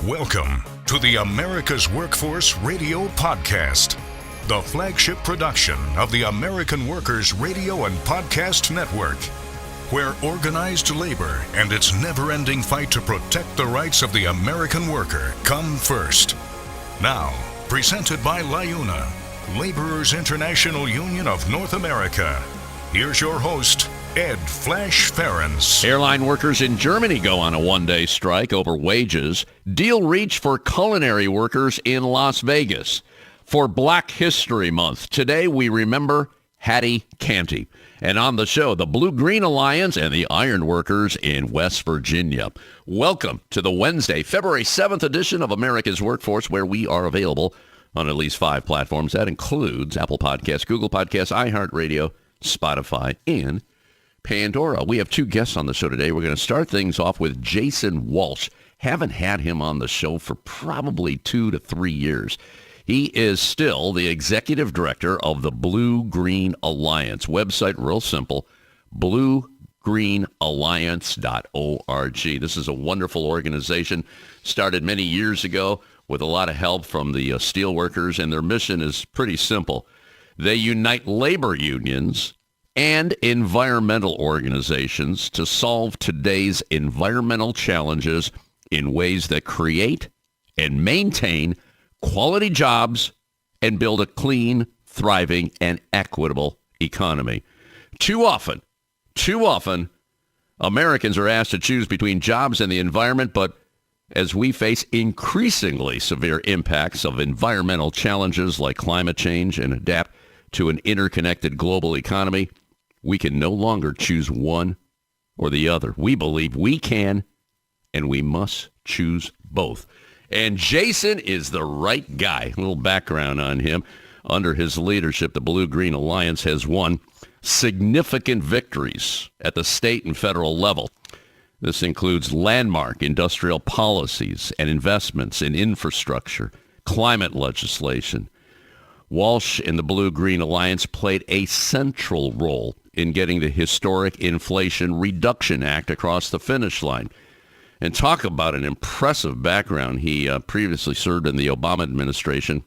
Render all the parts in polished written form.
Welcome to the America's Workforce Radio Podcast, the flagship production of the American Workers Radio and Podcast Network, where organized labor and its never-ending fight to protect the rights of the American worker come first. Now, presented by LiUNA, Laborers International Union of North America. Here's your host, Ed Flash Ferenc. Airline workers in Germany go on a one-day strike over wages. Deal reached for culinary workers in Las Vegas. For Black History Month, today we remember Hattie Canty. And on the show, the BlueGreen Alliance and the Ironworkers in West Virginia. Welcome to the Wednesday, February 7th edition of America's Workforce, where we are available on at least 5 platforms. That includes Apple Podcasts, Google Podcasts, iHeartRadio, Spotify, and Pandora. We have 2 guests on the show today. We're going to start things off with Jason Walsh. Haven't had him on the show for probably 2 to 3 years. He is still the executive director of the BlueGreen Alliance. Website real simple, bluegreenalliance.org. This is a wonderful organization, started many years ago with a lot of help from the steelworkers, and their mission is pretty simple. They unite labor unions and environmental organizations to solve today's environmental challenges in ways that create and maintain quality jobs and build a clean, thriving, and equitable economy. Too often, Americans are asked to choose between jobs and the environment, but as we face increasingly severe impacts of environmental challenges like climate change and adapt to an interconnected global economy, we can no longer choose one or the other. We believe we can, and we must choose both. And Jason is the right guy. A little background on him. Under his leadership, the BlueGreen Alliance has won significant victories at the state and federal level. This includes landmark industrial policies and investments in infrastructure, climate legislation. Walsh and the BlueGreen Alliance played a central role in getting the historic Inflation Reduction Act across the finish line. And talk about an impressive background. He previously served in the Obama administration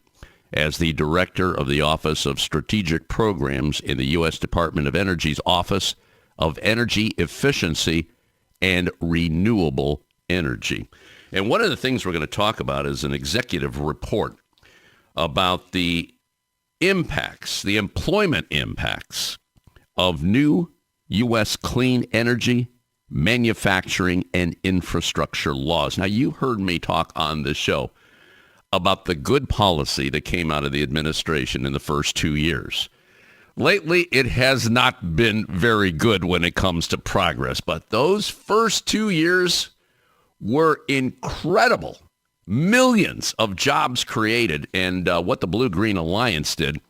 as the director of the Office of Strategic Programs in the U.S. Department of Energy's Office of Energy Efficiency and Renewable Energy. And one of the things we're going to talk about is an executive report about the impacts, the employment impacts of new U.S. clean energy, manufacturing, and infrastructure laws. Now, you heard me talk on this show about the good policy that came out of the administration in the first 2 years. Lately, it has not been very good when it comes to progress, but those first 2 years were incredible. Millions of jobs created, and what the BlueGreen Alliance did,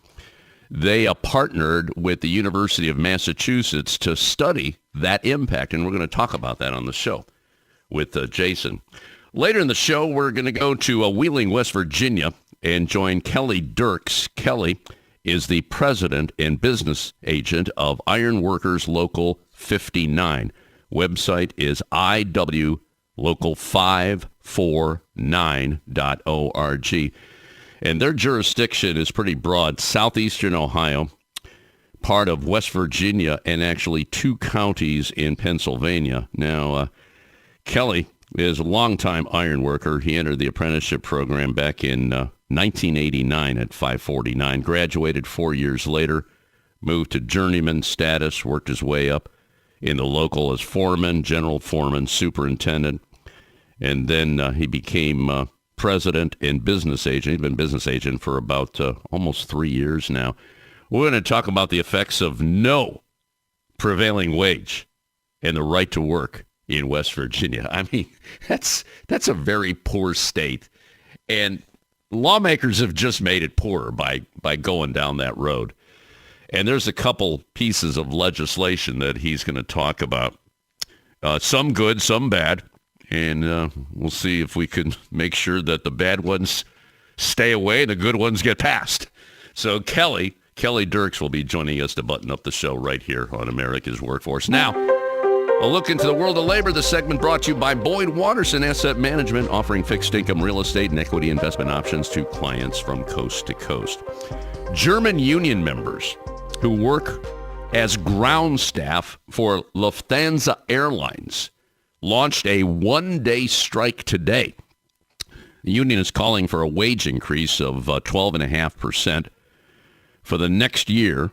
they partnered with the University of Massachusetts to study that impact, and we're going to talk about that on the show with Jason. Later in the show, we're going to go to Wheeling, West Virginia, and join Kelly Dierkes. Kelly is the president and business agent of Ironworkers Local 59. Website is iwlocal549.org. And their jurisdiction is pretty broad. Southeastern Ohio, part of West Virginia, and actually 2 counties in Pennsylvania. Now, Kelly is a longtime iron worker. He entered the apprenticeship program back in 1989 at 549, graduated 4 years later, moved to journeyman status, worked his way up in the local as foreman, general foreman, superintendent, and then he became president and business agent. He's been business agent for about almost 3 years now. We're going to talk about the effects of no prevailing wage and the right to work in West Virginia. I mean, that's a very poor state, and lawmakers have just made it poorer by going down that road. And there's a couple pieces of legislation that he's going to talk about. Some good, some bad. And we'll see if we can make sure that the bad ones stay away and the good ones get passed. So Kelly Dierkes will be joining us to button up the show right here on America's Workforce. Now, A look into the world of labor. This segment brought to you by Boyd Watterson Asset Management, offering fixed income real estate and equity investment options to clients from coast to coast. German union members who work as ground staff for Lufthansa Airlines launched a one-day strike today. The union is calling for a wage increase of 12.5% for the next year,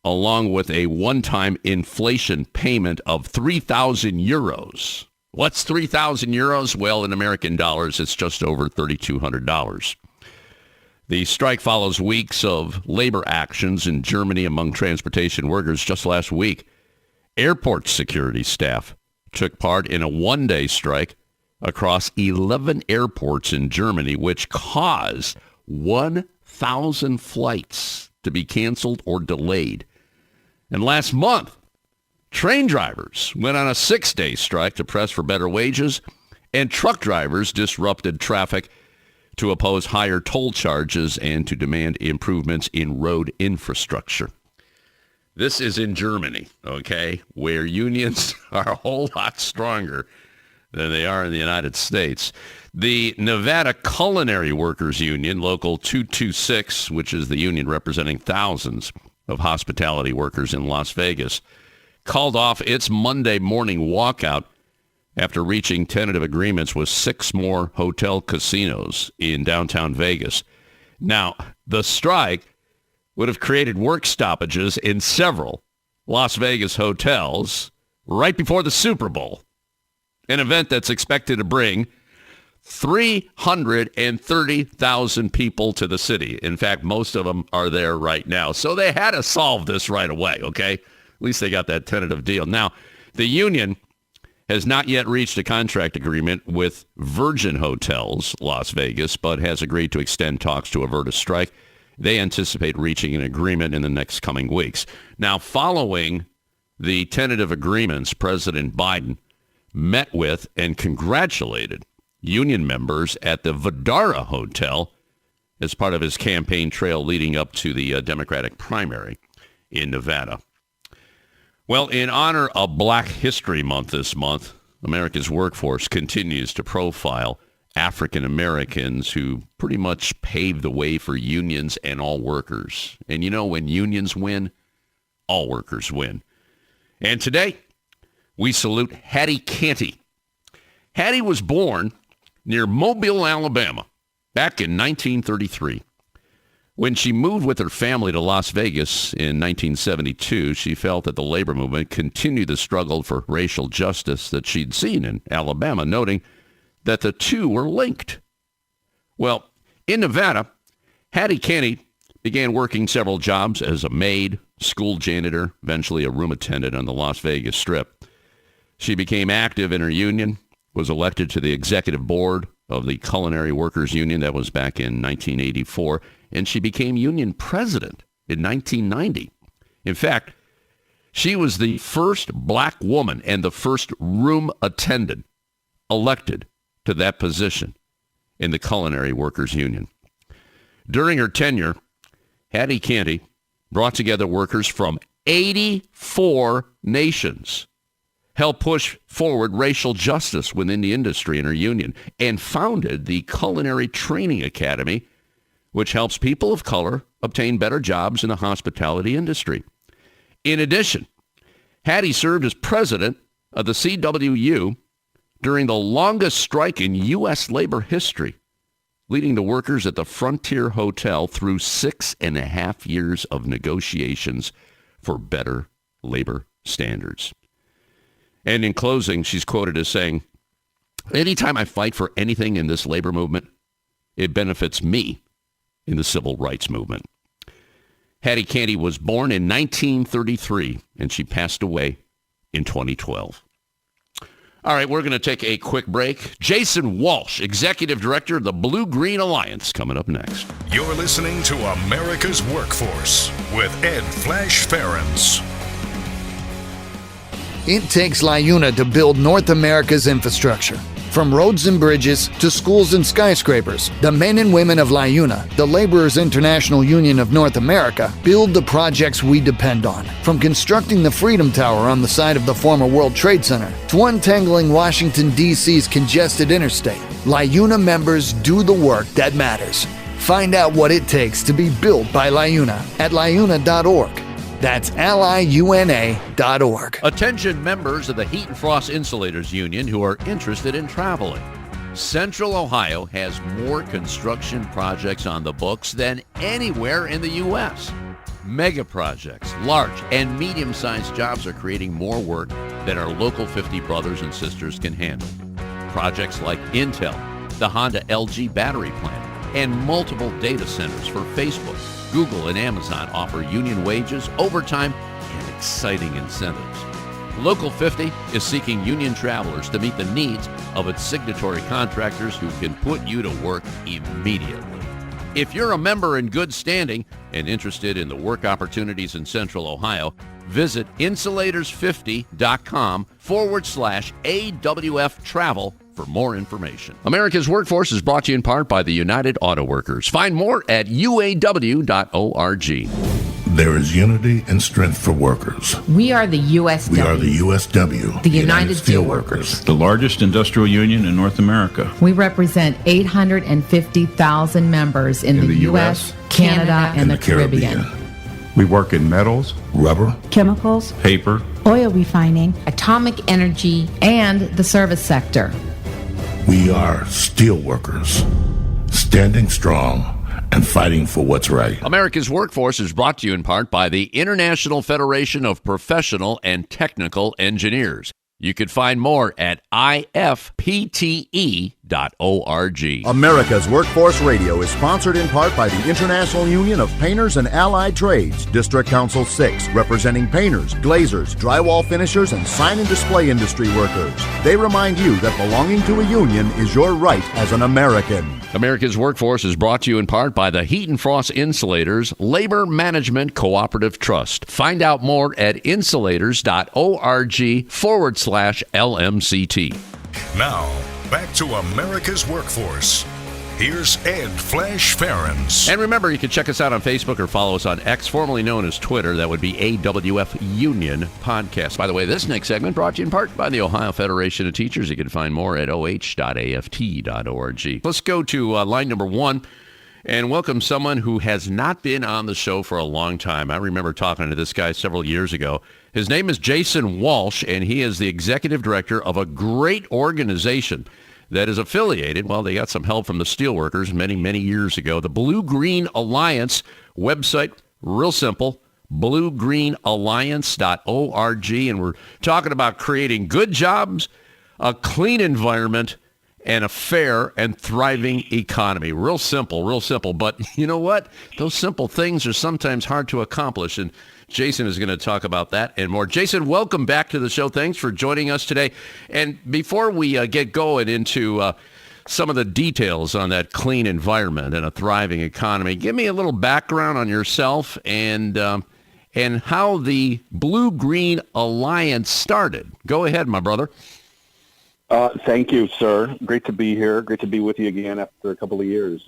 along with a one-time inflation payment of 3,000 euros. What's 3,000 euros? Well, in American dollars, it's just over $3,200. The strike follows weeks of labor actions in Germany among transportation workers. Just last week, airport security staff took part in a one-day strike across 11 airports in Germany, which caused 1,000 flights to be canceled or delayed. And last month, train drivers went on a 6-day strike to press for better wages, and truck drivers disrupted traffic to oppose higher toll charges and to demand improvements in road infrastructure. This is in Germany, okay, where unions are a whole lot stronger than they are in the United States. The Nevada Culinary Workers Union, Local 226, which is the union representing thousands of hospitality workers in Las Vegas, called off its Monday morning walkout after reaching tentative agreements with 6 more hotel casinos in downtown Vegas. Now, the strike would have created work stoppages in several Las Vegas hotels right before the Super Bowl, an event that's expected to bring 330,000 people to the city. In fact, most of them are there right now. So they had to solve this right away, okay? At least they got that tentative deal. Now, the union has not yet reached a contract agreement with Virgin Hotels Las Vegas, but has agreed to extend talks to avert a strike. They anticipate reaching an agreement in the next coming weeks. Now, following the tentative agreements, President Biden met with and congratulated union members at the Vdara Hotel as part of his campaign trail leading up to the Democratic primary in Nevada. Well, in honor of Black History Month this month, America's workforce continues to profile African Americans who pretty much paved the way for unions and all workers. And you know, when unions win, all workers win. And today, we salute Hattie Canty. Hattie was born near Mobile, Alabama, back in 1933. When she moved with her family to Las Vegas in 1972, she felt that the labor movement continued the struggle for racial justice that she'd seen in Alabama, noting that the two were linked. Well, in Nevada, Hattie Canty began working several jobs as a maid, school janitor, eventually a room attendant on the Las Vegas Strip. She became active in her union, was elected to the executive board of the Culinary Workers Union. That was back in 1984. And she became union president in 1990. In fact, she was the first black woman and the first room attendant elected to that position in the Culinary Workers Union. During her tenure, Hattie Canty brought together workers from 84 nations, helped push forward racial justice within the industry in her union, and founded the Culinary Training Academy, which helps people of color obtain better jobs in the hospitality industry. In addition, Hattie served as president of the CWU during the longest strike in U.S. labor history, leading the workers at the Frontier Hotel through 6.5 years of negotiations for better labor standards. And in closing, she's quoted as saying, "Anytime I fight for anything in this labor movement, it benefits me in the civil rights movement." Hattie Canty was born in 1933, and she passed away in 2012. All right, we're going to take a quick break. Jason Walsh, Executive Director of the BlueGreen Alliance, coming up next. You're listening to America's Workforce with Ed Flash Ferenc. It takes LiUNA to build North America's infrastructure. From roads and bridges to schools and skyscrapers, the men and women of LiUNA, the Laborers International Union of North America, build the projects we depend on. From constructing the Freedom Tower on the site of the former World Trade Center to untangling Washington, D.C.'s congested interstate, LiUNA members do the work that matters. Find out what it takes to be built by LiUNA at liuna.org. That's LiUNA.org. Attention members of the Heat and Frost Insulators Union who are interested in traveling. Central Ohio has more construction projects on the books than anywhere in the U.S. Mega projects, large and medium-sized jobs are creating more work than our local 50 brothers and sisters can handle. Projects like Intel, the Honda LG battery plant, and multiple data centers for Facebook, Google, and Amazon offer union wages, overtime, and exciting incentives. Local 50 is seeking union travelers to meet the needs of its signatory contractors who can put you to work immediately. If you're a member in good standing and interested in the work opportunities in Central Ohio, visit insulators50.com/AWF travel for more information. America's Workforce is brought to you in part by the United Auto Workers. Find more at uaw.org. There is unity and strength for workers. We are the USW. We are the USW. The United Steelworkers. The largest industrial union in North America. We represent 850,000 members in the U.S., Canada, and the Caribbean. We work in metals, rubber, chemicals, paper, oil refining, atomic energy, and the service sector. We are steelworkers, standing strong and fighting for what's right. America's Workforce is brought to you in part by the International Federation of Professional and Technical Engineers. You can find more at ifpte.org. America's Workforce Radio is sponsored in part by the International Union of Painters and Allied Trades, District Council 6, representing painters, glazers, drywall finishers, and sign and display industry workers. They remind you that belonging to a union is your right as an American. America's Workforce is brought to you in part by the Heat and Frost Insulators Labor Management Cooperative Trust. Find out more at insulators.org/LMCT. Now, back to America's Workforce. Here's Ed Flash Ferenc. And remember, you can check us out on Facebook or follow us on X, formerly known as Twitter. That would be AWF Union Podcast. By the way, this next segment brought to you in part by the Ohio Federation of Teachers. You can find more at oh.aft.org. Let's go to line number one and welcome someone who has not been on the show for a long time. I remember talking to this guy several years ago. His name is Jason Walsh, and he is the executive director of a great organization that is affiliated, well, they got some help from the steelworkers many, many years ago. The BlueGreen Alliance website, real simple, bluegreenalliance.org. And we're talking about creating good jobs, a clean environment, and a fair and thriving economy. Real simple, real simple. But you know what? Those simple things are sometimes hard to accomplish. And Jason is going to talk about that and more. Jason, welcome back to the show. Thanks for joining us today. And before we get going into some of the details on that clean environment and a thriving economy, give me a little background on yourself and how the Blue-Green Alliance started. Go ahead, my brother. Thank you, sir. Great to be here. Great to be with you again after a couple of years.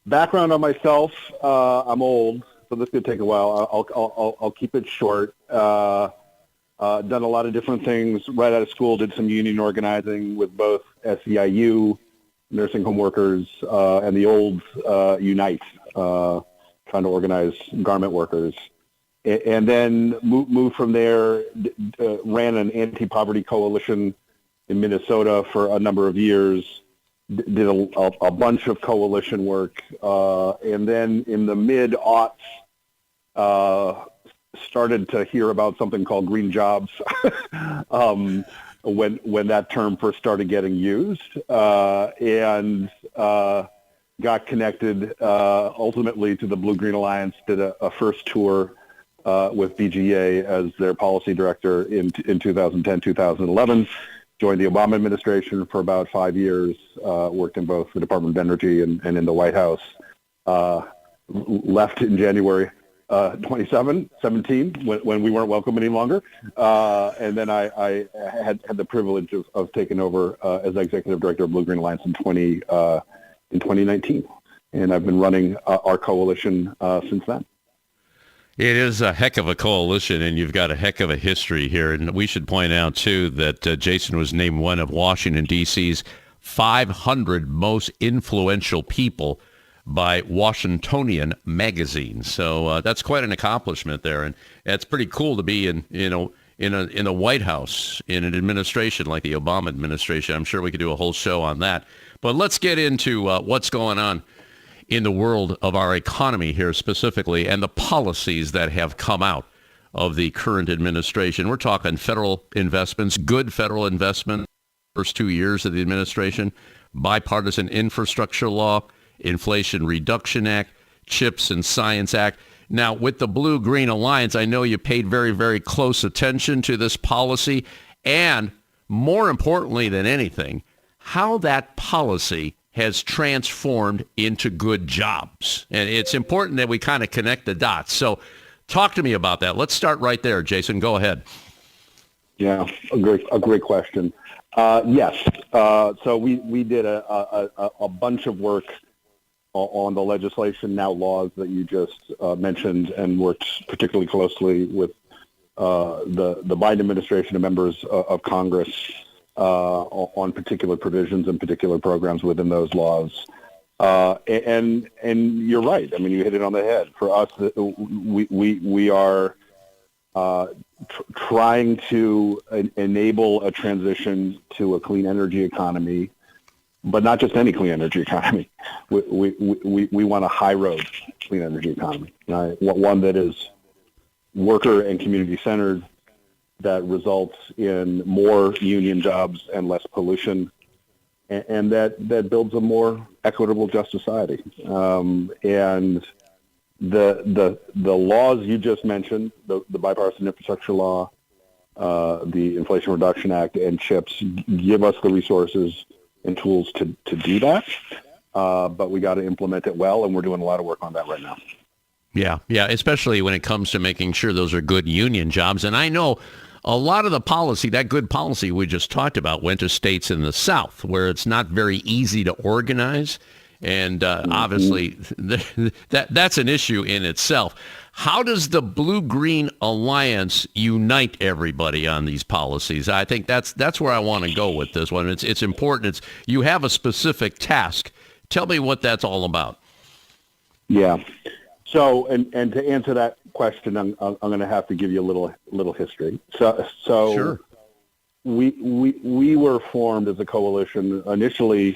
Background on myself, I'm old, so this could take a while. I'll keep it short. Done a lot of different things right out of school. Did some union organizing with both SEIU, nursing home workers, and the old Unite, trying to organize garment workers. And then moved from there, ran an anti-poverty coalition in Minnesota for a number of years, did a bunch of coalition work, and then in the mid-aughts, started to hear about something called green jobs when that term first started getting used, and got connected ultimately to the Blue-Green Alliance, did a first tour with BGA as their policy director in 2010, 2011, joined the Obama administration for about 5 years, worked in both the Department of Energy and in the White House, left in January 17, when we weren't welcome any longer. And then I had the privilege of taking over as Executive Director of BlueGreen Alliance in 2019. And I've been running our coalition since then. It is a heck of a coalition, and you've got a heck of a history here. And we should point out, too, that Jason was named one of Washington, D.C.'s 500 most influential people by Washingtonian magazine. So that's quite an accomplishment there. And it's pretty cool to be in a White House, in an administration like the Obama administration. I'm sure we could do a whole show on that. But let's get into what's going on in the world of our economy here specifically, and the policies that have come out of the current administration. We're talking federal investments, good federal investment, first 2 years of the administration, bipartisan infrastructure law, Inflation Reduction Act, CHIPS and Science Act. Now, with the Blue-Green Alliance, I know you paid very, very close attention to this policy, and more importantly than anything, how that policy has transformed into good jobs. And it's important that we kind of connect the dots. So talk to me about that. Let's start right there, Jason. Go ahead. Yeah, a great question. Yes. So we did a bunch of work on the legislation, now laws, that you just mentioned, and worked particularly closely with the Biden administration and members of Congress on particular provisions and particular programs within those laws. And you're right. I mean, you hit it on the head. For us, we are trying to enable a transition to a clean energy economy, but not just any clean energy economy. We want a high road clean energy economy, right? One that is worker and community centered, that results in more union jobs and less pollution, and that builds a more equitable, just society. And the laws you just mentioned, the bipartisan infrastructure law, the Inflation Reduction Act, and CHIPS, give us the resources and tools to do that. But we got to implement it well, and we're doing a lot of work on that right now. Yeah, especially when it comes to making sure those are good union jobs. And I know a lot of the policy, that good policy we just talked about, went to states in the South where it's not very easy to organize. And obviously, that's an issue in itself. How does the Blue-Green Alliance unite everybody on these policies? I think that's where I want to go with this one. It's important. You have a specific task. Tell me what that's all about. Yeah. So, and to answer that question, I'm going to have to give you a little history. So sure. We were formed as a coalition initially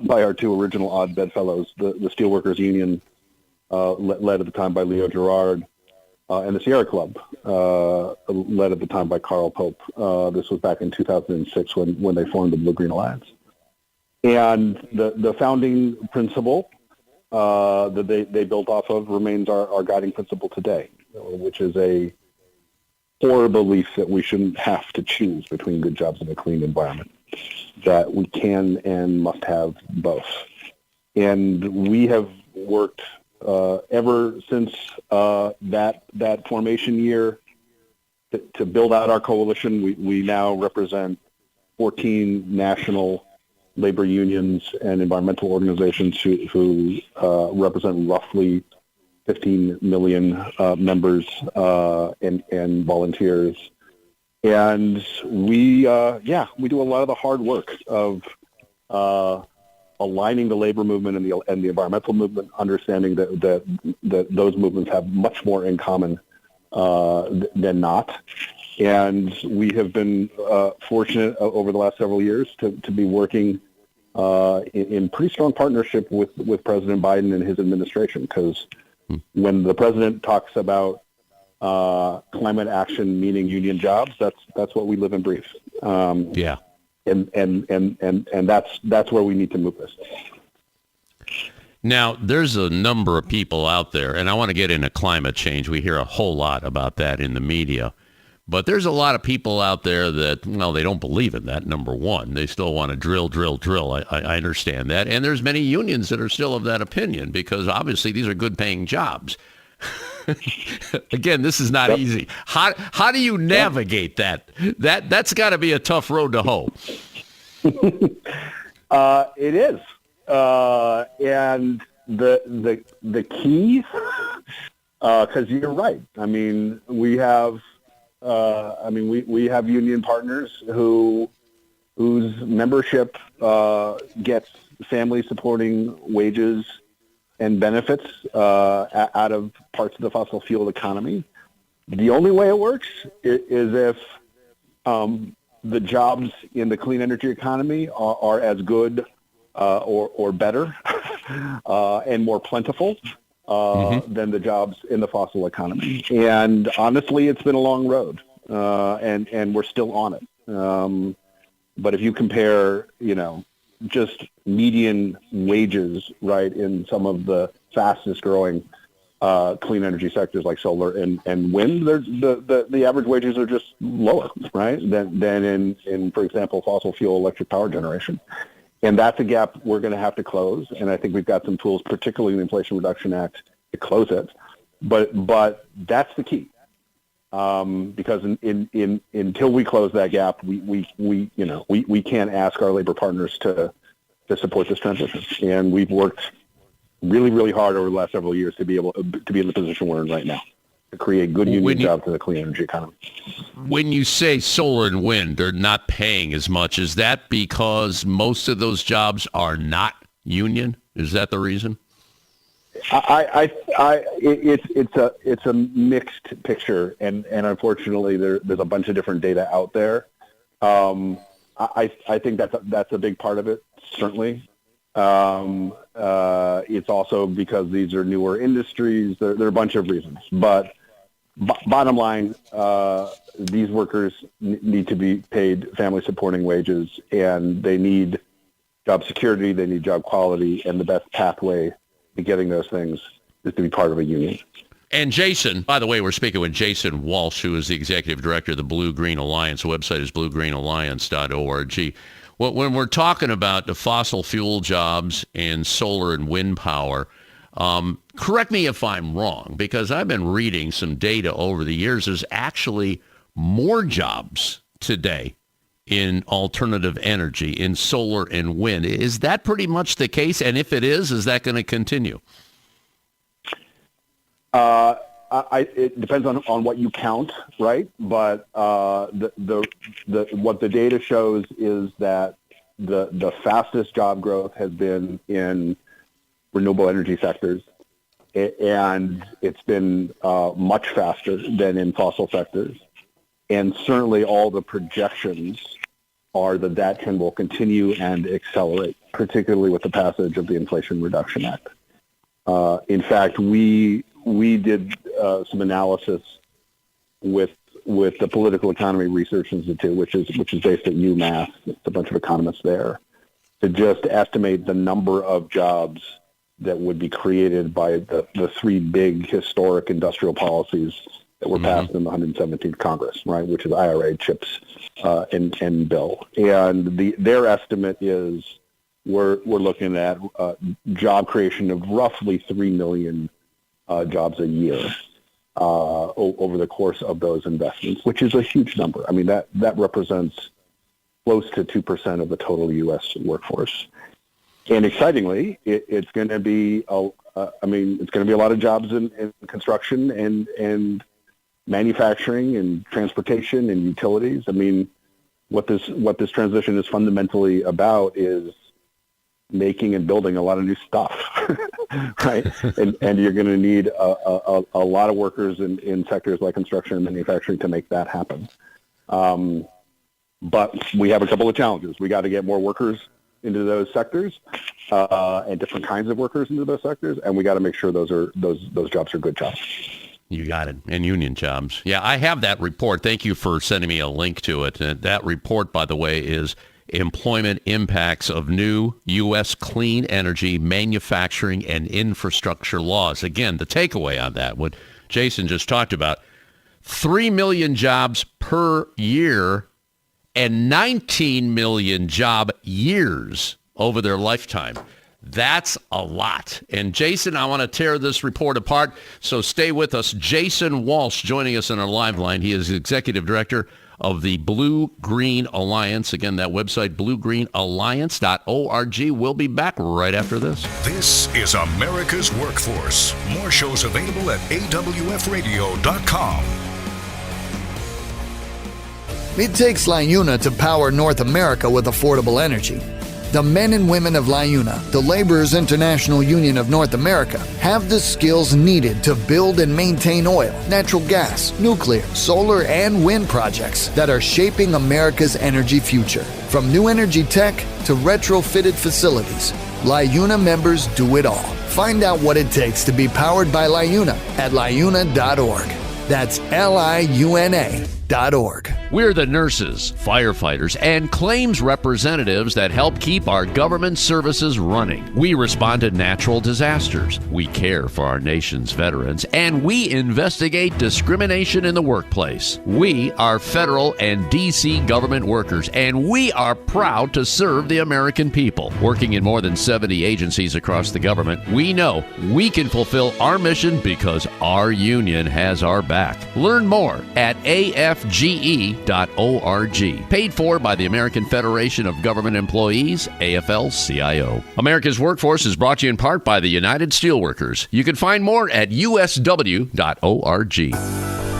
by our two original odd bedfellows, the Steelworkers Union, led at the time by Leo Gerard, and the Sierra Club, led at the time by Carl Pope. This was back in 2006 when they formed the Blue-Green Alliance. And the founding principle that they built off of remains our guiding principle today, which is a core belief that we shouldn't have to choose between good jobs and a clean environment, that we can and must have both. And we have worked ever since that formation year to build out our coalition. We now represent 14 national labor unions and environmental organizations who represent roughly 15 million members and volunteers. And we do a lot of the hard work of aligning the labor movement and the environmental movement, understanding that those movements have much more in common than not. And we have been fortunate over the last several years to be working in pretty strong partnership with President Biden and his administration, because when the president talks about climate action meaning union jobs, that's what we live and breathe. Yeah. And that's where we need to move this. Now, there's a number of people out there, and I want to get into climate change. We hear a whole lot about that in the media. But there's a lot of people out there that, well, they don't believe in that, number one. They still want to drill. I understand that. And there's many unions that are still of that opinion, because obviously these are good-paying jobs. Again, this is not easy. How do you navigate that? That's got to be a tough road to hoe. It is, and the key, because you're right. I mean, we have union partners whose membership gets family supporting wages and benefits out of parts of the fossil fuel economy. The only way it works is if the jobs in the clean energy economy are as good or better and more plentiful than the jobs in the fossil economy. And honestly, it's been a long road, and we're still on it. But if you compare, just median wages, right, in some of the fastest growing clean energy sectors like solar and wind, the average wages are just lower, right, than in for example, fossil fuel electric power generation. And that's a gap we're going to have to close. And I think we've got some tools, particularly in the Inflation Reduction Act, to close it. But that's the key. Because until we close that gap, we can't ask our labor partners to support this transition. And we've worked really, really hard over the last several years to be able to be in the position we're in right now, to create good union jobs in the clean energy economy. When you say solar and wind, they're not paying as much. Is that because most of those jobs are not union? Is that the reason? It's a mixed picture, and unfortunately, there's a bunch of different data out there. I think that's a big part of it, certainly. It's also because these are newer industries. There are a bunch of reasons, but bottom line, these workers need to be paid family supporting wages, and they need job security, they need job quality, and the best pathway to getting those things is to be part of a union. And Jason, by the way, we're speaking with Jason Walsh, who is the executive director of the BlueGreen Alliance. The website is bluegreenalliance.org. Well, when we're talking about the fossil fuel jobs and solar and wind power, correct me if I'm wrong, because I've been reading some data over the years. There's actually more jobs today in alternative energy, in solar and wind. Is that pretty much the case? And if it is that going to continue? It depends on what you count, right? But what the data shows is that the fastest job growth has been in renewable energy sectors, and it's been much faster than in fossil sectors. And certainly all the projections are that trend will continue and accelerate, particularly with the passage of the Inflation Reduction Act. In fact, we did some analysis with the Political Economy Research Institute, which is based at UMass. It's a bunch of economists there, to just estimate the number of jobs that would be created by the three big historic industrial policies that were passed in the 117th Congress, right, which is IRA, CHIPS, and Bill. And their estimate is we're looking at job creation of roughly 3 million jobs a year over the course of those investments, which is a huge number. I mean, that represents close to 2% of the total U.S. workforce. And excitingly, it's going to be it's going to be a lot of jobs in construction and manufacturing and transportation and utilities. I mean, what this transition is fundamentally about is making and building a lot of new stuff, right? And you're going to need a lot of workers in sectors like construction and manufacturing to make that happen. But we have a couple of challenges. We got to get more workers into those sectors and different kinds of workers into those sectors, and we got to make sure those jobs are good jobs. You got it. And union jobs. Yeah, I have that report. Thank you for sending me a link to it. That report, by the way, is Employment Impacts of New U.S. Clean Energy, Manufacturing, and Infrastructure Laws. Again, the takeaway on that, what Jason just talked about, 3 million jobs per year and 19 million job years over their lifetime. That's a lot. And Jason, I want to tear this report apart, so stay with us. Jason Walsh joining us on our live line. He is Executive Director of the BlueGreen Alliance. Again, that website, bluegreenalliance.org. We'll be back right after this. This is America's Workforce. More shows available at awfradio.com. It takes LiUNA to power North America with affordable energy. The men and women of LiUNA, the Laborers International Union of North America, have the skills needed to build and maintain oil, natural gas, nuclear, solar, and wind projects that are shaping America's energy future. From new energy tech to retrofitted facilities, LiUNA members do it all. Find out what it takes to be powered by LiUNA at liuna.org. That's LiUNA.org. We're the nurses, firefighters, and claims representatives that help keep our government services running. We respond to natural disasters. We care for our nation's veterans, and we investigate discrimination in the workplace. We are federal and D.C. government workers, and we are proud to serve the American people. Working in more than 70 agencies across the government, we know we can fulfill our mission because our union has our back. Learn more at afge.org. Paid for by the American Federation of Government Employees, AFL-CIO. America's Workforce is brought to you in part by the United Steelworkers. You can find more at usw.org.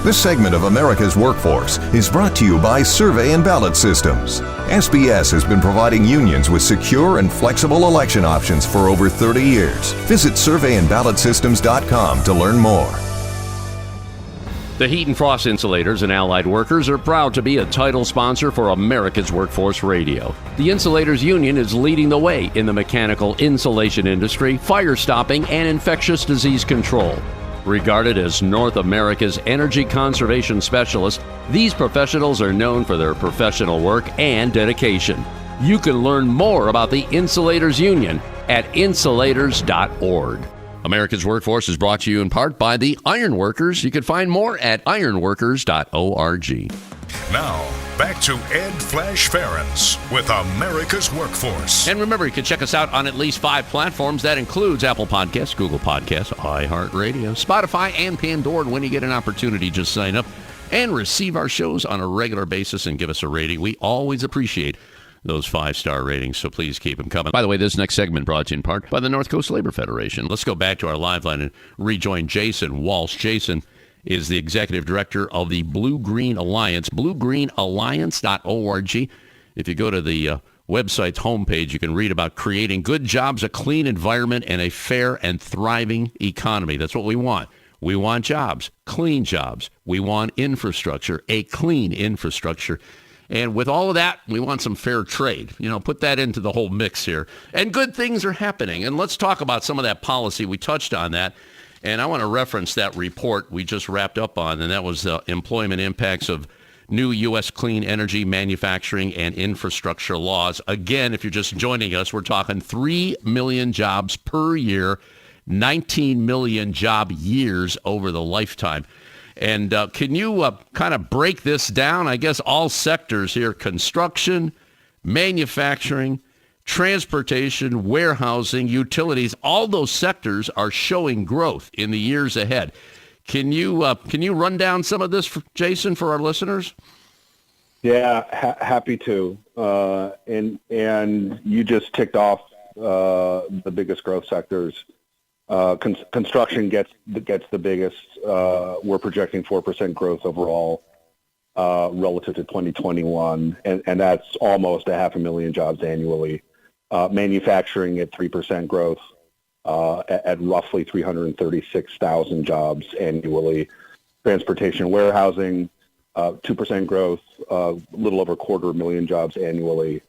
This segment of America's Workforce is brought to you by Survey and Ballot Systems. SBS has been providing unions with secure and flexible election options for over 30 years. Visit surveyandballotsystems.com to learn more. The Heat and Frost Insulators and Allied Workers are proud to be a title sponsor for America's Workforce Radio. The Insulators Union is leading the way in the mechanical insulation industry, fire stopping, and infectious disease control. Regarded as North America's energy conservation specialists, these professionals are known for their professional work and dedication. You can learn more about the Insulators Union at insulators.org. America's Workforce is brought to you in part by the Ironworkers. You can find more at ironworkers.org. Now, back to Ed Flash Ferenc with America's Workforce. And remember, you can check us out on at least 5 platforms. That includes Apple Podcasts, Google Podcasts, iHeartRadio, Spotify, and Pandora. And when you get an opportunity, just sign up and receive our shows on a regular basis and give us a rating. We always appreciate those 5-star ratings, so please keep them coming. By the way, this next segment brought to you in part by the North Coast Labor Federation. Let's go back to our live line and rejoin Jason Walsh. Jason is the Executive Director of the BlueGreen Alliance, bluegreenalliance.org. If you go to the website's homepage, you can read about creating good jobs, a clean environment, and a fair and thriving economy. That's what we want. We want jobs, clean jobs. We want infrastructure, a clean infrastructure. And with all of that, we want some fair trade. You know, put that into the whole mix here. And good things are happening. And let's talk about some of that policy. We touched on that. And I want to reference that report we just wrapped up on, and that was the employment impacts of new U.S. clean energy, manufacturing, and infrastructure laws. Again, if you're just joining us, we're talking 3 million jobs per year, 19 million job years over the lifetime. And can you kind of break this down? I guess all sectors here, construction, manufacturing, transportation, warehousing, utilities, all those sectors are showing growth in the years ahead. Can you run down some of this, Jason, for our listeners? Yeah, happy to. And you just ticked off the biggest growth sectors. Construction gets the biggest. We're projecting 4% growth overall relative to 2021, and that's almost 500,000 jobs annually. Manufacturing at 3% growth at roughly 336,000 jobs annually. Transportation, warehousing, 2% growth, a little over 250,000 jobs annually.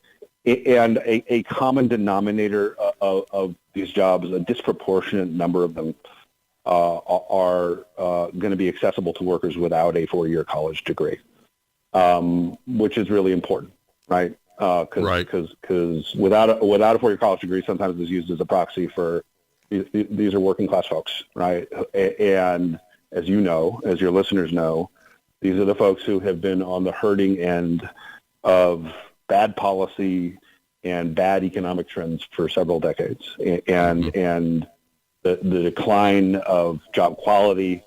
And a common denominator of these jobs, a disproportionate number of them are going to be accessible to workers without a 4-year college degree, which is really important, right? Because without a 4-year college degree, sometimes it's used as a proxy for these are working class folks, right? And as you know, as your listeners know, these are the folks who have been on the hurting end of bad policy and bad economic trends for several decades, and the decline of job quality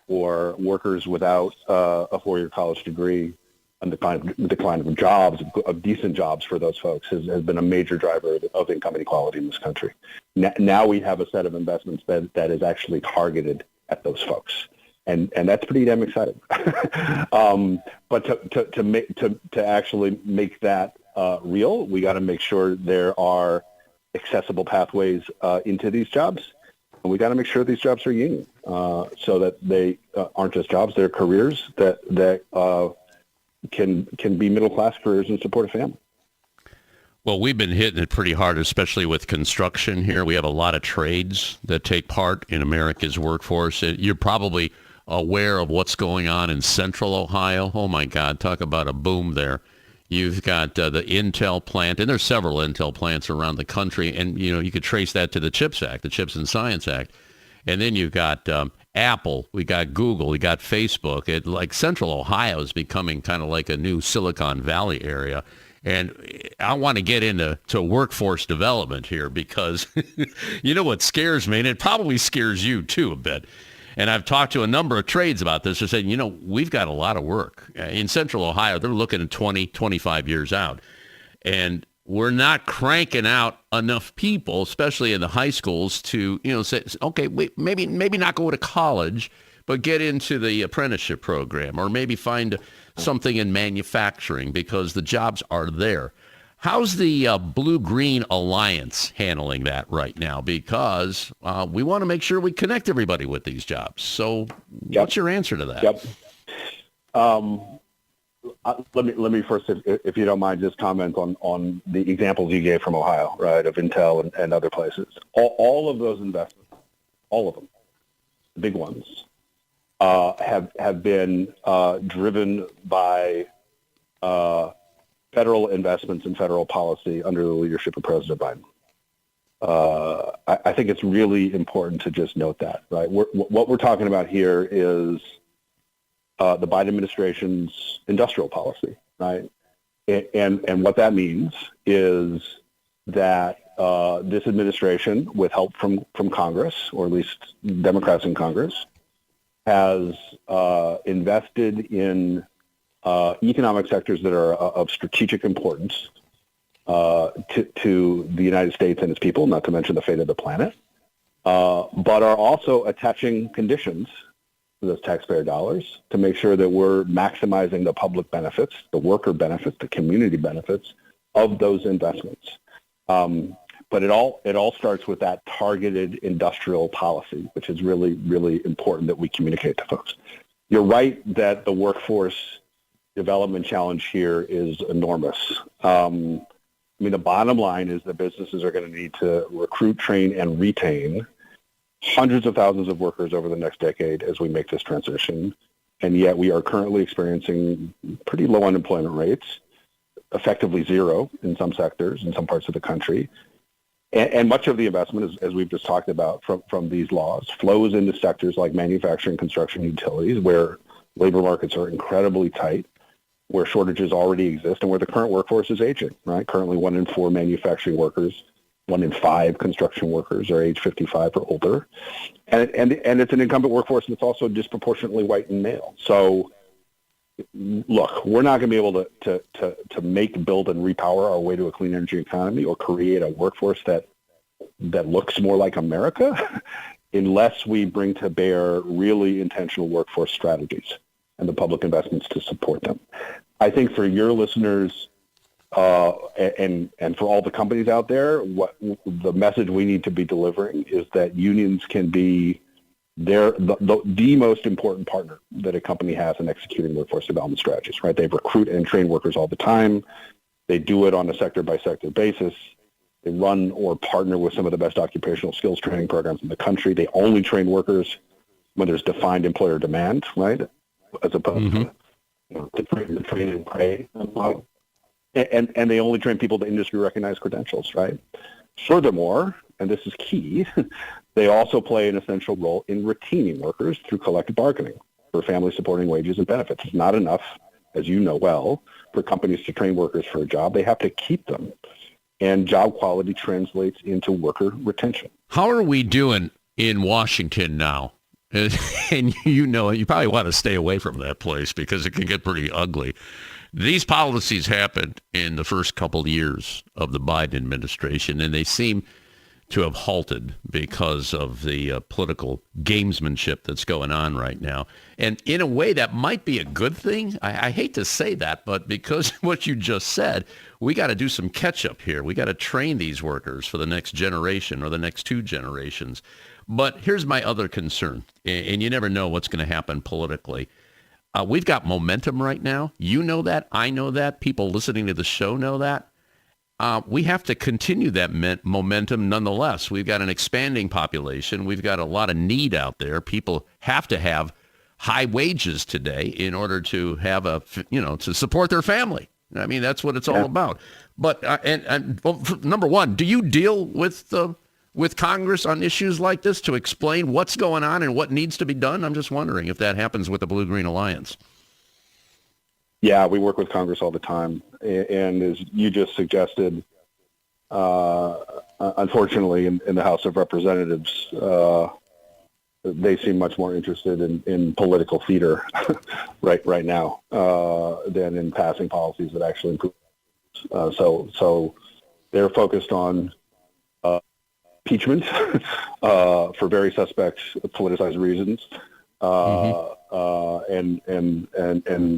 for workers without a four-year college degree, and the decline of jobs, of decent jobs for those folks, has been a major driver of income inequality in this country. Now we have a set of investments that is actually targeted at those folks. And that's pretty damn exciting. But to actually make that real, we got to make sure there are accessible pathways into these jobs, and we got to make sure these jobs are union, so that they aren't just jobs; they're careers that can be middle class careers and support a family. Well, we've been hitting it pretty hard, especially with construction here. We have a lot of trades that take part in America's workforce. You're probably aware of what's going on in central Ohio. Oh, my God, talk about a boom there. You've got the Intel plant, and there's several Intel plants around the country, and you could trace that to the CHIPS Act, the Chips and Science Act. And then you've got Apple, we got Google, we got Facebook. Like central Ohio is becoming kind of like a new Silicon Valley area. And I want to get into workforce development here because you know what scares me, and it probably scares you too a bit. And I've talked to a number of trades about this. They're saying, we've got a lot of work. In central Ohio, they're looking at 20, 25 years out. And we're not cranking out enough people, especially in the high schools, to, say, okay, maybe not go to college, but get into the apprenticeship program, or maybe find something in manufacturing because the jobs are there. How's the BlueGreen Alliance handling that right now? Because we want to make sure we connect everybody with these jobs. So what's your answer to that? Yep. Let me first, if you don't mind, just comment on the examples you gave from Ohio, right, of Intel and other places. All of those investments, all of them, the big ones, have been driven by federal investments and federal policy under the leadership of President Biden. I think it's really important to just note that, right? What we're talking about here is the Biden administration's industrial policy, right? And what that means is that this administration, with help from Congress, or at least Democrats in Congress, has invested in economic sectors that are of strategic importance to the United States and its people, not to mention the fate of the planet, but are also attaching conditions to those taxpayer dollars to make sure that we're maximizing the public benefits, the worker benefits, the community benefits of those investments. But it all starts with that targeted industrial policy, which is really, really important that we communicate to folks. You're right that the workforce development challenge here is enormous. The bottom line is that businesses are going to need to recruit, train, and retain hundreds of thousands of workers over the next decade as we make this transition. And yet we are currently experiencing pretty low unemployment rates, effectively zero in some sectors, in some parts of the country. And much of the investment, as we've just talked about from these laws, flows into sectors like manufacturing, construction, utilities, where labor markets are incredibly tight, where shortages already exist, and where the current workforce is aging, right? Currently 1 in 4 manufacturing workers, 1 in 5 construction workers are age 55 or older. And it's an incumbent workforce that's also disproportionately white and male. So, look, we're not going to be able to make, build, and repower our way to a clean energy economy or create a workforce that looks more like America unless we bring to bear really intentional workforce strategies and the public investments to support them. I think for your listeners and for all the companies out there, what the message we need to be delivering is that unions can be the most important partner that a company has in executing workforce development strategies, right? They recruit and train workers all the time. They do it on a sector-by-sector basis. They run or partner with some of the best occupational skills training programs in the country. They only train workers when there's defined employer demand, right? As opposed to train and pray. And they only train people to industry-recognized credentials, right? Furthermore, and this is key, they also play an essential role in retaining workers through collective bargaining for family-supporting wages and benefits. It's not enough, as you know well, for companies to train workers for a job. They have to keep them. and job quality translates into worker retention. How are we doing in Washington now? And you probably want to stay away from that place because it can get pretty ugly. These policies happened in the first couple of years of the Biden administration, and they seem to have halted because of the political gamesmanship that's going on right now. And in a way, that might be a good thing. I hate to say that, but because of what you just said, we got to do some catch up here. We got to train these workers for the next generation or the next 2 generations. But here's my other concern, and you never know what's going to happen politically. We've got momentum right now. You know that. I know that. People listening to the show know that. We have to continue that momentum nonetheless. We've got an expanding population. We've got a lot of need out there. People have to have high wages today in order to have to support their family. I mean, that's what it's all about. But well, number one, do you deal with Congress on issues like this to explain what's going on and what needs to be done? I'm just wondering if that happens with the BlueGreen Alliance. Yeah, we work with Congress all the time. And as you just suggested, unfortunately, in the House of Representatives, they seem much more interested in political theater right now than in passing policies that actually improve. So they're focused on impeachment for very suspect politicized reasons. And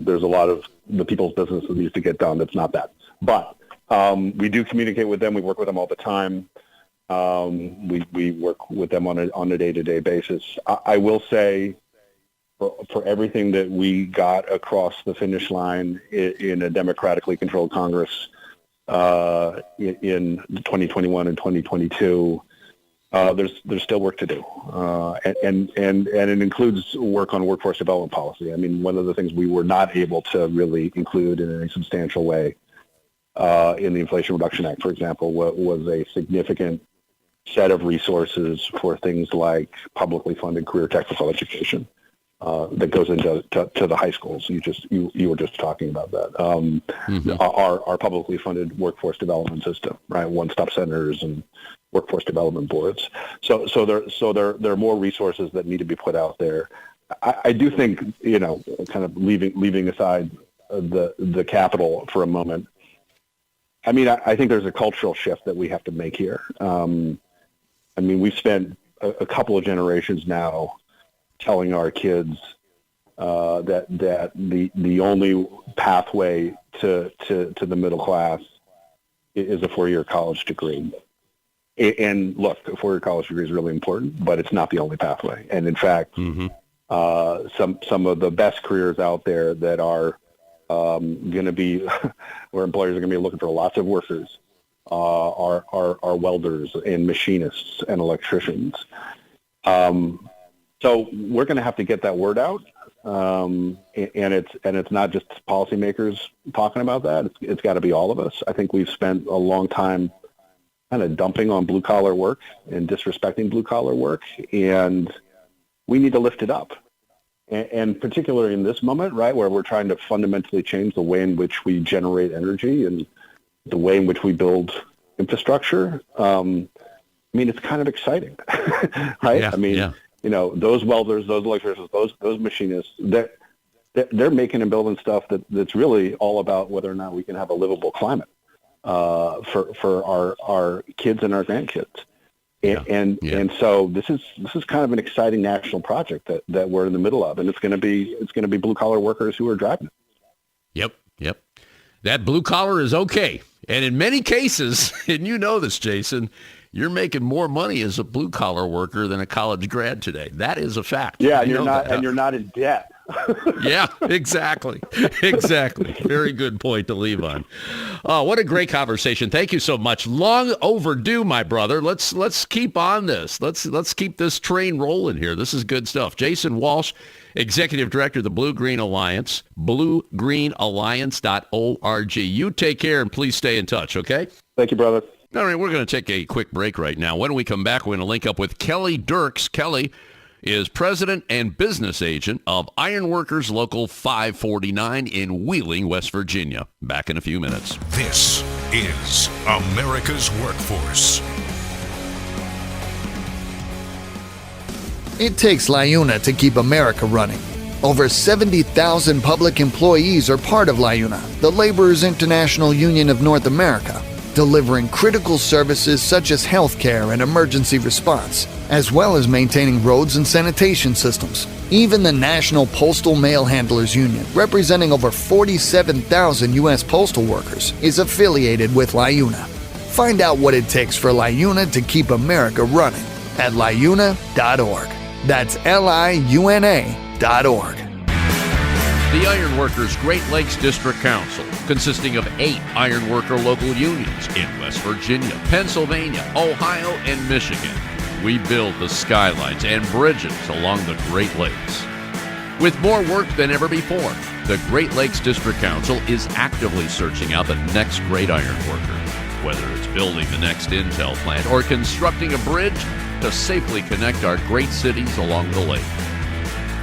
there's a lot of the people's business that needs to get done that's not that. But we do communicate with them. We work with them all the time. We work with them on a day-to-day basis. I will say for everything that we got across the finish line in a democratically controlled Congress in 2021 and 2022, there's still work to do, and it includes work on workforce development policy. I mean, one of the things we were not able to really include in any substantial way in the Inflation Reduction Act, for example, was a significant set of resources for things like publicly funded career technical education that goes into the high schools. You were just talking about that. Our publicly funded workforce development system, right? One-stop centers and workforce development boards. So there are more resources that need to be put out there. I do think, kind of leaving aside the capital for a moment. I mean, I think there's a cultural shift that we have to make here. I mean, we've spent a couple of generations now telling our kids that the only pathway to the middle class is a 4-year college degree. And look, a 4-year college degree is really important, but it's not the only pathway. And in fact, some of the best careers out there that are going to be where employers are going to be looking for lots of workers are welders and machinists and electricians. So we're going to have to get that word out, and it's not just policymakers talking about that. It's got to be all of us. I think we've spent a long time kind of dumping on blue collar work and disrespecting blue collar work, and we need to lift it up. And particularly in this moment, right, where we're trying to fundamentally change the way in which we generate energy and the way in which we build infrastructure. I mean, it's kind of exciting, right? Yeah, I mean, those welders, those electricians, those machinists, they're making and building stuff that's really all about whether or not we can have a livable climate for our kids and our grandkids. And so this is kind of an exciting national project that we're in the middle of, and it's going to be blue collar workers who are driving it. Yep. That blue collar is okay, and in many cases, and you know this, Jason, you're making more money as a blue collar worker than a college grad today. That is a fact. Yeah, you're not in debt. Yeah, exactly. Very good point to leave on. What a great conversation. Thank you so much. Long overdue, my brother. Let's keep on this. Let's keep this train rolling here. This is good stuff. Jason Walsh, Executive Director of the BlueGreen Alliance, bluegreenalliance.org. You take care and please stay in touch, okay? Thank you, brother. All right, we're going to take a quick break right now. When we come back, we're going to link up with Kelly Dierkes. Kelly is president and business agent of Ironworkers Local 549 in Wheeling, West Virginia. Back in a few minutes. This is America's Workforce. It takes LiUNA to keep America running. Over 70,000 public employees are part of LiUNA, the Laborers International Union of North America, delivering critical services such as healthcare and emergency response, as well as maintaining roads and sanitation systems. Even the National Postal Mail Handlers Union, representing over 47,000 U.S. postal workers, is affiliated with LiUNA. Find out what it takes for LiUNA to keep America running at LiUNA.org. That's LiUNA.org. The Ironworkers Great Lakes District Council, consisting of 8 ironworker local unions in West Virginia, Pennsylvania, Ohio, and Michigan. We build the skylines and bridges along the Great Lakes. With more work than ever before, the Great Lakes District Council is actively searching out the next great ironworker, whether it's building the next Intel plant or constructing a bridge to safely connect our great cities along the lake.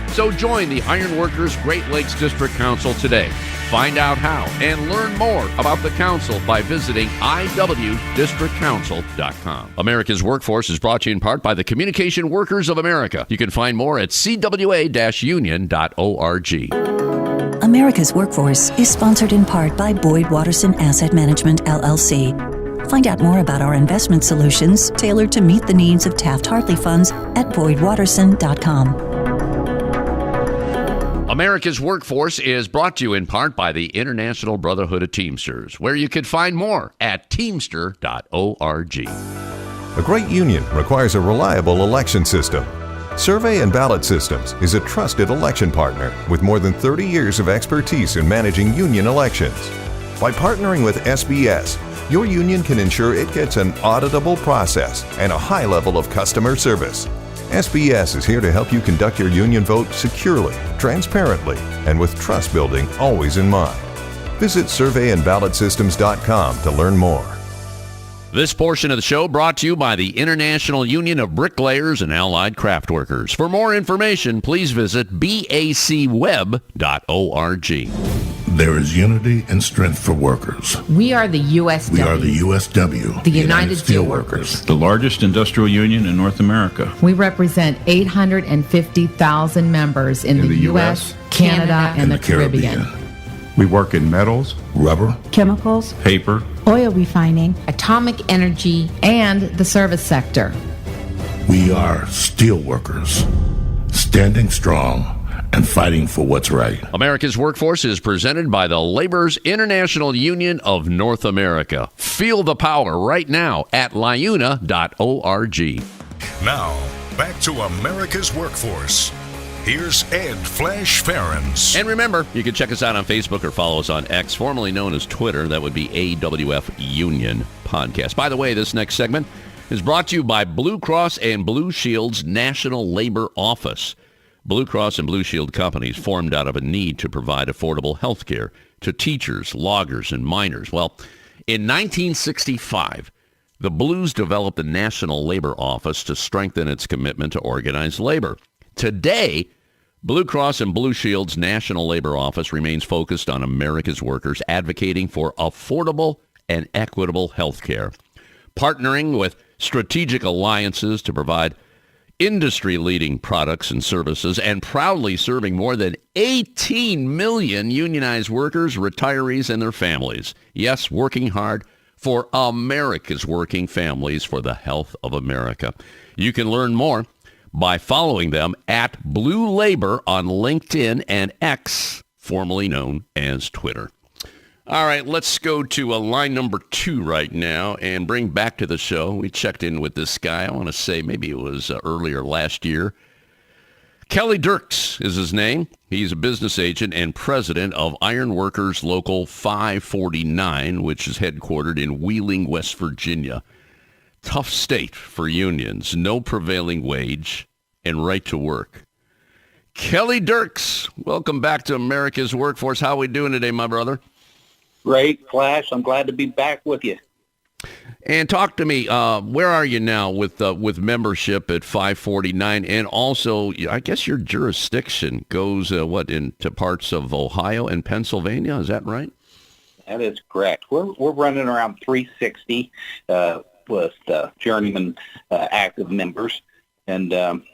So join the Ironworkers Great Lakes District Council today. Find out how and learn more about the council by visiting iwdistrictcouncil.com. America's Workforce is brought to you in part by the Communication Workers of America. You can find more at cwa-union.org. America's Workforce is sponsored in part by Boyd Watterson Asset Management, LLC. Find out more about our investment solutions tailored to meet the needs of Taft-Hartley funds at boydwatterson.com. America's Workforce is brought to you in part by the International Brotherhood of Teamsters, where you can find more at teamster.org. A great union requires a reliable election system. Survey and Ballot Systems is a trusted election partner with more than 30 years of expertise in managing union elections. By partnering with SBS, your union can ensure it gets an auditable process and a high level of customer service. SBS is here to help you conduct your union vote securely, transparently, and with trust building always in mind. Visit surveyandballotsystems.com to learn more. This portion of the show brought to you by the International Union of Bricklayers and Allied Craft Workers. For more information, please visit bacweb.org. There is unity and strength for workers. We are the USW. We are the USW, the United Steelworkers. The largest industrial union in North America. We represent 850,000 members in the U.S., Canada, and the Caribbean. We work in metals, rubber, chemicals, paper, oil refining, atomic energy, and the service sector. We are steelworkers, standing strong and fighting for what's right. America's Workforce is presented by the Laborers International Union of North America. Feel the power right now at LiUNA.org. Now, back to America's Workforce. Here's Ed Flash Ferenc. And remember, you can check us out on Facebook or follow us on X, formerly known as Twitter. That would be AWF Union Podcast. By the way, this next segment is brought to you by Blue Cross and Blue Shield's National Labor Office. Blue Cross and Blue Shield companies formed out of a need to provide affordable health care to teachers, loggers, and miners. Well, in 1965, the Blues developed the National Labor Office to strengthen its commitment to organized labor. Today, Blue Cross and Blue Shield's National Labor Office remains focused on America's workers, advocating for affordable and equitable health care, partnering with strategic alliances to provide industry-leading products and services, and proudly serving more than 18 million unionized workers, retirees, and their families. Yes, working hard for America's working families for the health of America. You can learn more by following them at Blue Labor on LinkedIn and X, formerly known as Twitter. All right, let's go to line number 2 right now and bring back to the show. We checked in with this guy, I want to say maybe it was earlier last year. Kelly Dierkes is his name. He's a business agent and president of Ironworkers Local 549, which is headquartered in Wheeling, West Virginia. Tough state for unions, no prevailing wage, and right to work. Kelly Dierkes, welcome back to America's Workforce. How are we doing today, my brother? Great, Flash. I'm glad to be back with you. And talk to me, where are you now with membership at 549? And also, I guess your jurisdiction goes, into parts of Ohio and Pennsylvania, is that right? That is correct. We're running around 360 with journeyman active members, and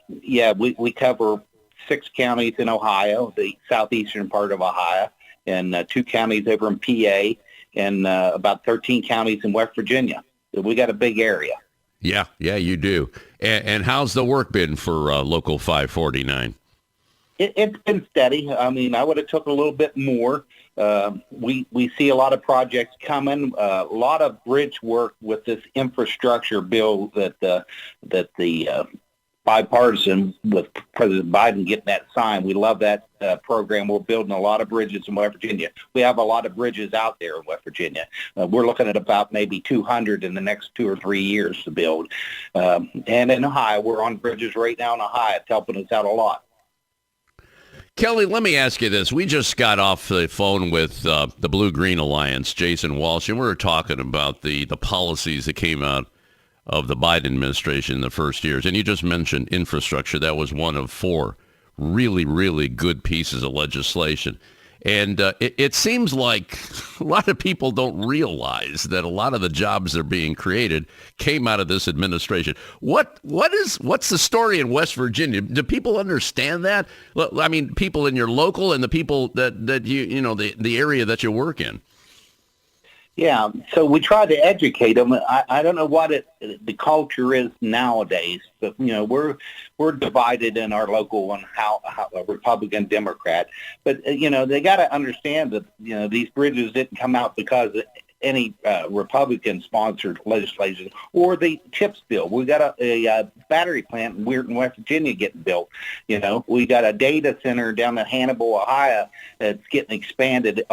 we cover 6 counties in Ohio, the southeastern part of Ohio, and 2 counties over in PA, and about 13 counties in West Virginia. So we got a big area. Yeah, you do. And how's the work been for Local 549? It's been steady. I mean, I would have took a little bit more. We see a lot of projects coming, a lot of bridge work with this infrastructure bill that the bipartisan with President Biden getting that signed. We love that program. We're building a lot of bridges in West Virginia. We have a lot of bridges out there in West Virginia. We're looking at about maybe 200 in the next 2 or 3 years to build. And in Ohio, we're on bridges right now in Ohio. It's helping us out a lot. Kelly, let me ask you this. We just got off the phone with the BlueGreen Alliance, Jason Walsh, and we were talking about the policies that came out of the Biden administration in the first years. And you just mentioned infrastructure. That was one of 4 really, really good pieces of legislation. And it seems like a lot of people don't realize that a lot of the jobs that are being created came out of this administration. What's the story in West Virginia? Do people understand that? I mean, people in your local and the people that the area that you work in. Yeah, so we try to educate them. I don't know what the culture is nowadays, but we're divided in our local on how Republican, Democrat. But they got to understand that these bridges didn't come out because of any Republican-sponsored legislation or the CHIPS bill. We got a battery plant in Weirton, West Virginia getting built. We got a data center down in Hannibal, Ohio that's getting expanded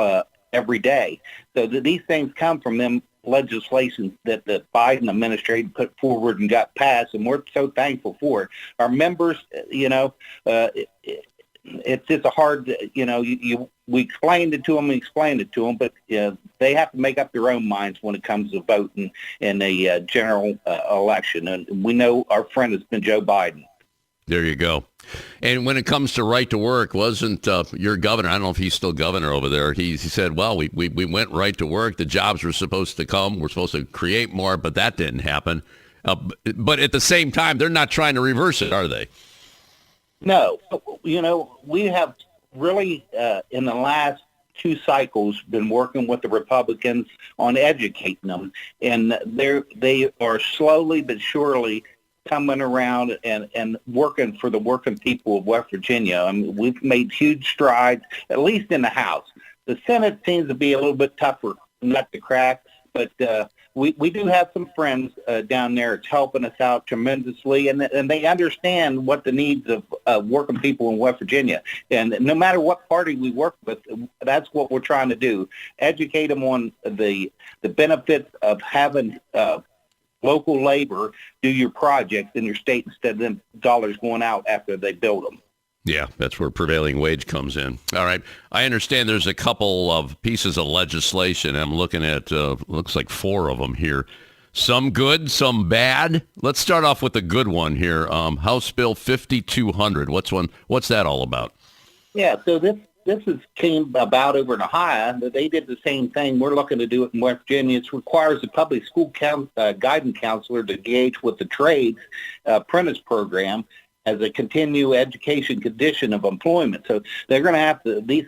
every day. So these things come from them legislation that the Biden administration put forward and got passed, and we're so thankful for it. Our members, it's just a hard, we explained it to them, but they have to make up their own minds when it comes to voting in a general election. And we know our friend has been Joe Biden. There you go. And when it comes to right to work, wasn't your governor, I don't know if he's still governor over there, he said, well, we went right to work. The jobs were supposed to come. We're supposed to create more, but that didn't happen. But at the same time, they're not trying to reverse it, are they? No. We have really, in the last 2 cycles, been working with the Republicans on educating them. And they are slowly but surely coming around and working for the working people of West Virginia. I mean, we've made huge strides, at least in the House. The Senate seems to be a little bit tougher nut to crack, but we do have some friends down there. It's helping us out tremendously, and they understand what the needs of working people in West Virginia. And no matter what party we work with, that's what we're trying to do, educate them on the benefits of having local labor do your projects in your state instead of them dollars going out after they build them. Yeah, that's where prevailing wage comes in. All right. I understand there's a couple of pieces of legislation. I'm looking at, looks like 4 of them here. Some good, some bad. Let's start off with the good one here. House Bill 5200. What's that all about? Yeah, so this came about over in Ohio. They did the same thing. We're looking to do it in West Virginia. It requires the public school guidance counselor to engage with the trades apprentice program as a continuing education condition of employment. So they're going to have to, these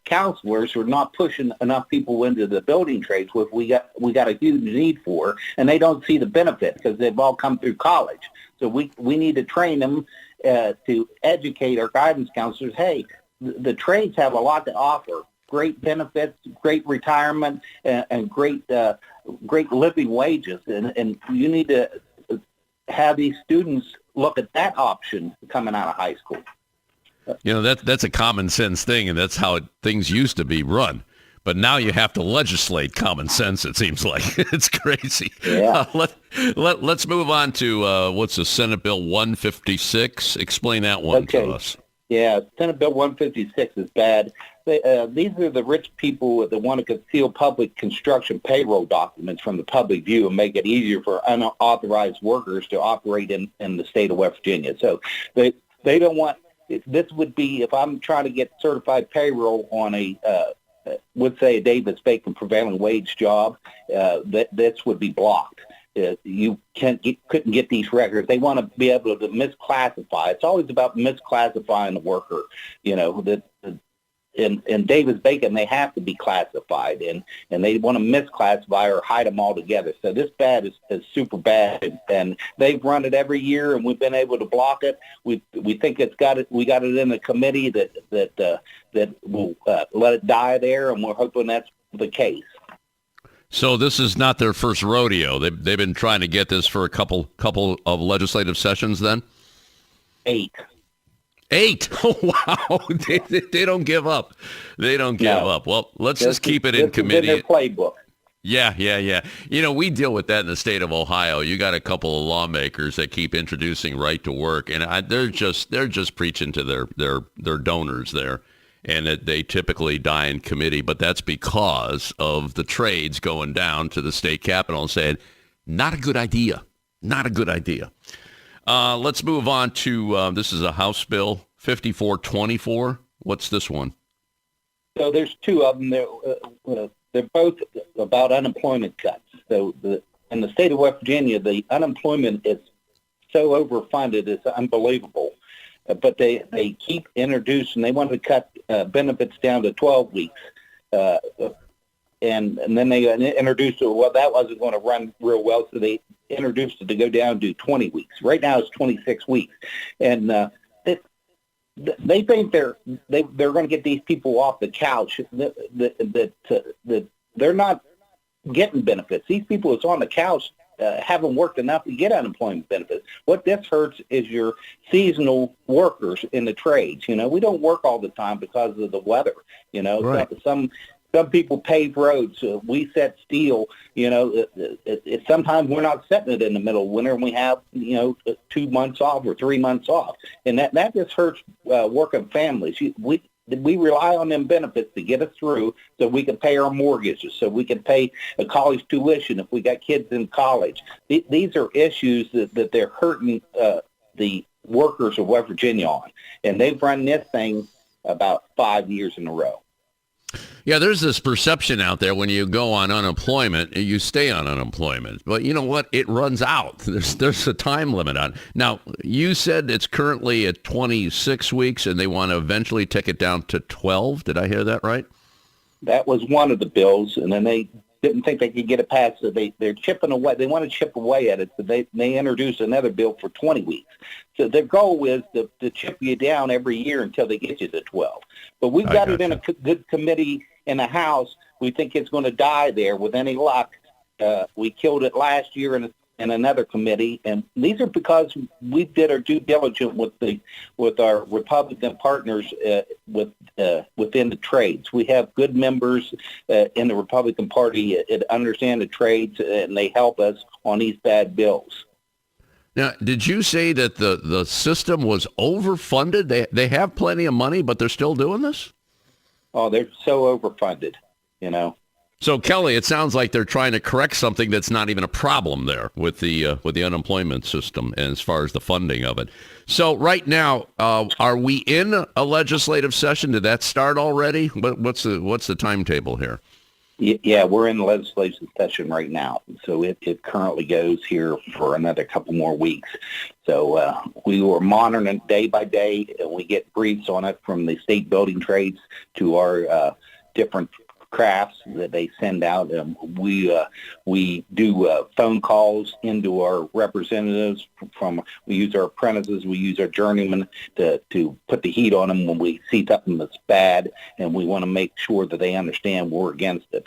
counselors are not pushing enough people into the building trades, which we got a huge need for, and they don't see the benefit because they've all come through college. So we need to train them to educate our guidance counselors. Hey, the trades have a lot to offer, great benefits, great retirement, and great living wages. And you need to have these students look at that option coming out of high school. That's a common sense thing, and that's how things used to be run. But now you have to legislate common sense, it seems like. It's crazy. Yeah. Let's move on to what's the Senate Bill 156. Explain that one to us. Yeah, Senate Bill 156 is bad. These are the rich people that want to conceal public construction payroll documents from the public view and make it easier for unauthorized workers to operate in the state of West Virginia. So they don't want, this would be, if I'm trying to get certified payroll on a would say a Davis-Bacon prevailing wage job, this would be blocked. You couldn't get these records. They want to be able to misclassify. It's always about misclassifying the worker. In Davis-Bacon, they have to be classified, and they want to misclassify or hide them all together. So this bad is super bad, and they've run it every year, and we've been able to block it. We think we got it in the committee that will let it die there, and we're hoping that's the case. So this is not their first rodeo. They've been trying to get this for a couple of legislative sessions then? 8. 8. Oh, wow. They don't give up. They don't give up. Well, let's just keep it in committee. This is in their playbook. Yeah. We deal with that in the state of Ohio. You got a couple of lawmakers that keep introducing right to work, and they're just preaching to their donors there, and they typically die in committee. But that's because of the trades going down to the state capitol and saying, not a good idea. Not a good idea. Let's move on to, this is a House Bill 5424. What's this one? So there's 2 of them. They're both about unemployment cuts. So in the state of West Virginia, the unemployment is so overfunded, it's unbelievable. But they keep introducing, they want to cut benefits down to 12 weeks. And then they introduced it, well, that wasn't going to run real well, so they introduced it to go down to 20 weeks. Right now it's 26 weeks. And they think they're going to get these people off the couch, that they're not getting benefits. These people that's on the couch haven't worked enough to get unemployment benefits. What this hurts is your seasonal workers in the trades. We don't work all the time because of the weather. Right. Some people pave roads. We set steel. Sometimes we're not setting it in the middle of winter, and we have 2 months off or 3 months off, and that just hurts working families. We rely on them benefits to get us through, so we can pay our mortgages, so we can pay a college tuition if we got kids in college. These are issues that they're hurting the workers of West Virginia on, and they've run this thing about 5 years in a row. Yeah, there's this perception out there when you go on unemployment, you stay on unemployment. But you know what? It runs out. There's a time limit on it. Now, you said it's currently at 26 weeks, and they want to eventually take it down to 12. Did I hear that right? That was one of the bills, and then they didn't think they could get it passed, so they're chipping away. They want to chip away at it, so they introduced another bill for 20 weeks. So their goal is to chip you down every year until they get you to 12. But we've got it in a good committee in the House. We think it's going to die there with any luck. We killed it last year in another committee, and these are because we did our due diligence with our Republican partners within the trades. We have good members in the Republican Party that understand the trades, and they help us on these bad bills. Now, did you say that the system was overfunded? They have plenty of money, but they're still doing this? Oh, they're so overfunded, So, Kelly, it sounds like they're trying to correct something that's not even a problem there with the unemployment system and as far as the funding of it. So right now, are we in a legislative session? Did that start already? What's the timetable here? Yeah, we're in the legislative session right now. So it currently goes here for another couple more weeks. So we were monitoring it day by day, and we get briefs on it from the state building trades to our different crafts that they send out. We do phone calls into our representatives. We use our apprentices, we use our journeymen to put the heat on them when we see something that's bad, and we want to make sure that they understand we're against it.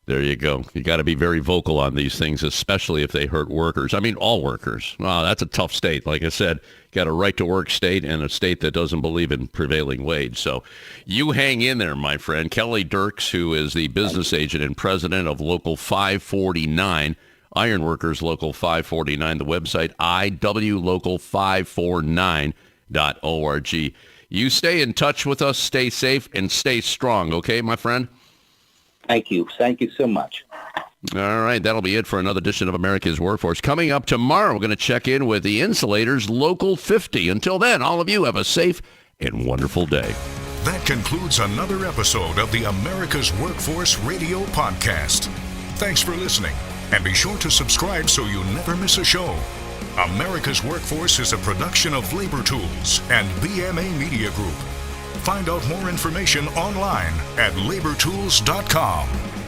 There you go. You got to be very vocal on these things, especially if they hurt workers. I mean, all workers. Wow, that's a tough state. Like I said, got a right-to-work state and a state that doesn't believe in prevailing wage. So you hang in there, my friend. Kelly Dierkes, who is the business agent and president of Local 549, Ironworkers Local 549, the website iwlocal549.org. You stay in touch with us, stay safe, and stay strong, okay, my friend? Thank you. Thank you so much. All right, that'll be it for another edition of America's Workforce. Coming up tomorrow, we're going to check in with the Insulators Local 50. Until then, all of you have a safe and wonderful day. That concludes another episode of the America's Workforce Radio Podcast. Thanks for listening, and be sure to subscribe so you never miss a show. America's Workforce is a production of Labor Tools and BMA Media Group. Find out more information online at labortools.com.